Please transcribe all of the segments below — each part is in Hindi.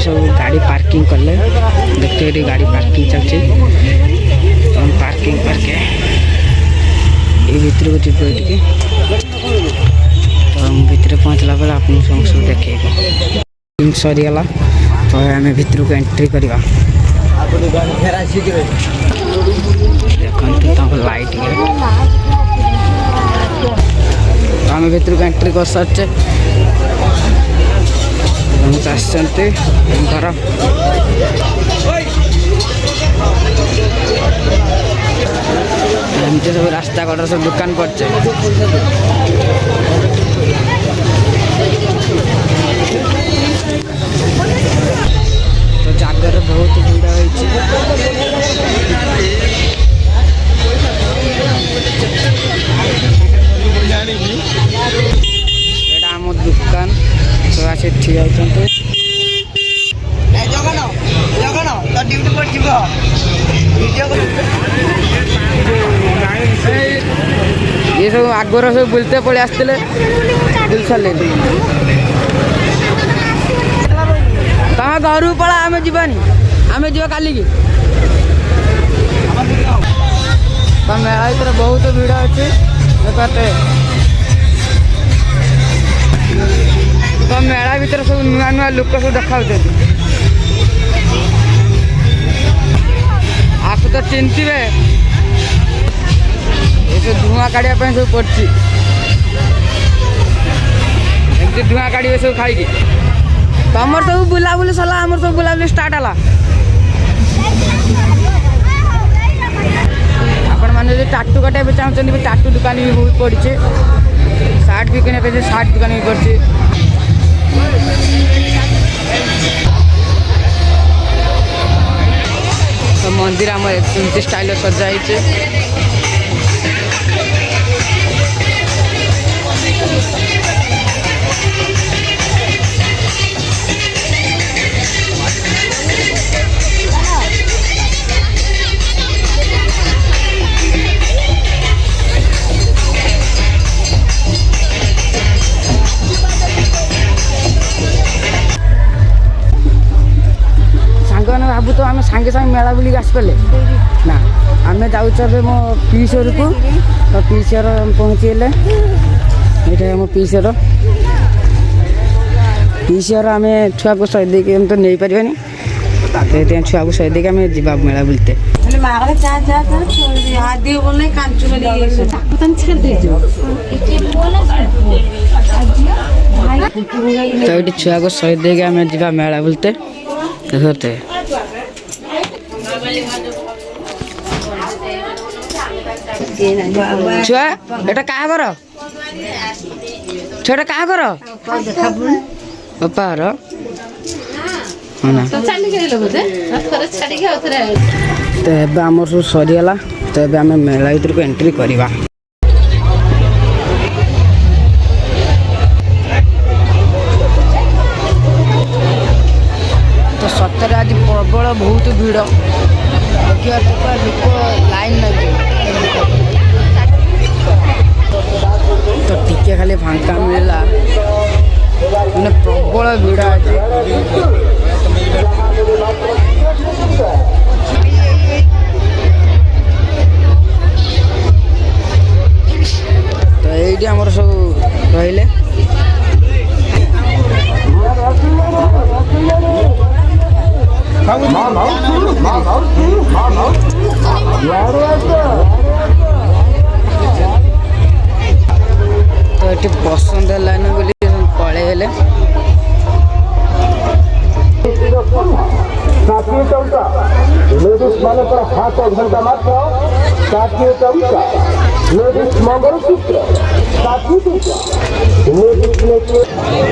सब गाड़ी पार्किंग कले देखते ये गाड़ी पार्किंग चलती तो हम पार्किंग करके ये भीतर को जीव ये तो हम भीतर पहुँचला बेले आप सब देखेगा सरीगला तो आम भीतर को एंट्री करवा देखते लाइट आम भीतर को एंट्री कर सारे आसते घर एमती सब रास्ता कड़ सब दुकान पड़े तो जगह बहुत भीड़ होती आम दुकान सब आसे ठिया होते ये सब आगर सब बुलते पड़े आसते बुल सारे तमें घर पड़ा आम जानी आम जा काली की मेला भर बहुत भीड़ अच्छे देखते तो मेला भीतर सब नुआ नुआ लोक सब देखा आपको तो चिंतिबे ये धुआं काढ़ा सब पड़ी एमती धुआं काढ़े सब खाई तुम सब बुलाबुली सरला आम सब बुलाबुली स्टार्ट है आपण मैंने टाटू काटा चाहते भी टाटू दुकान भी बहुत पड़ी सार्ट भी किना सार्ट दुकान भी पड़ी तो मंदिर आम एमती स्टाइल सजाई भावु तो आम सांगे सांगे मेला बुलिक आसपे ना आम जाऊे मो पीसर को तो पीसर पहुँचीले ये मो पीसर पीसर आम छुआ को सही देके तो नहीं पारे छुआ को सही देके आम जा मेला बुलते तो ये छुआ को सही देके आम जा मेला बुलते देखते छुआ एटा क्या कर छुआ क्या कर बापार तो आम सब सरीगला तो आम मेला भर को एंट्री करवा तो सतरे आज प्रबल बहुत भीड़ देखिए लोक लाइन लगे तो टिके खाली फांका मिलला मैंने प्रबल भीड़ अच्छे तो ये आमर सब रहिले तो ये पसंद है बोली पड़े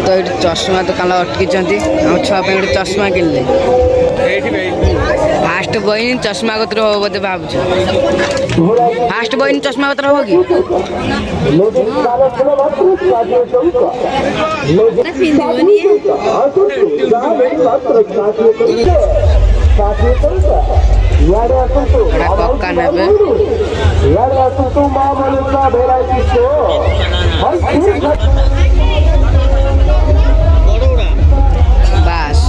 तो ये चश्मा दुकान अटकी छुआ चश्मा किनले फास्ट बहन चश्मा कतर हो बोधे भाव फास्ट बहन चश्मा कतर हो कि पक्का नेबे बस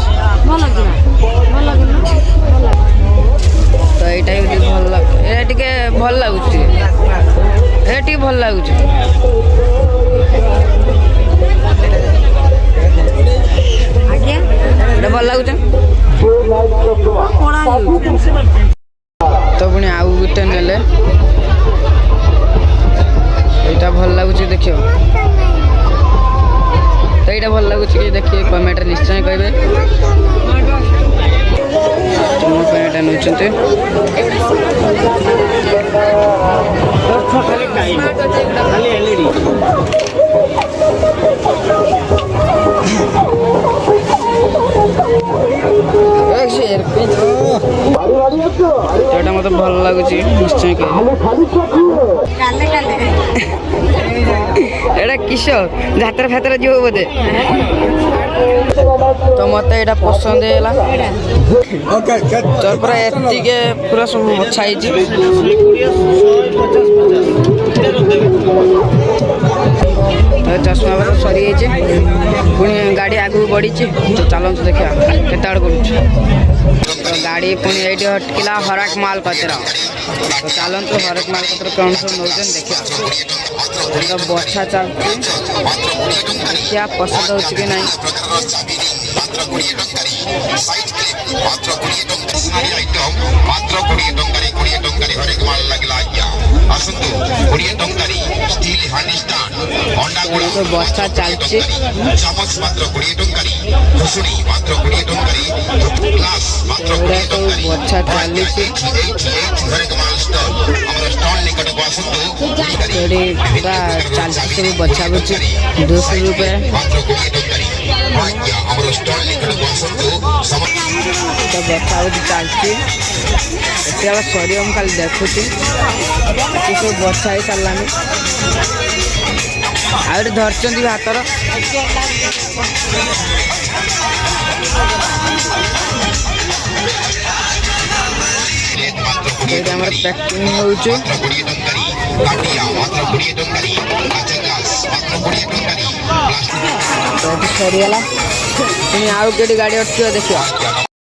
निश्चय कहे तुम नौते এটা মতো ভালো লাগুଛି নিশ্চয় কহে এটা কিস যাত্রা ফাত্রা যাব বোধে তো মতো এটা পছন্দ ହେଲା তারপরে এতিকে পুরা সব বছা ହେଇଛି चश्मा बार सरी पुणी गाड़ी आगू बढ़ी तो चलते देखा केत करूँ तो गाड़ी पुणी ये हटकिला हरक माल कतरा तो चलतु हरक माल कतर कौन सब नौ देखा तो बछा चलती देखिया पसंद हो कि नहीं तो बस्ता चलती बच्चा चली पूरा चलती सब बच्चा बच्ची 200 रुपये तो बच्चा बच्ची चलती सरी हम खाली देखुची सब बच्चा ही सारानी आउट धरचंदी हाथर पैकिंग हो सरीगला आउ के गाड़ी अटक देखिए।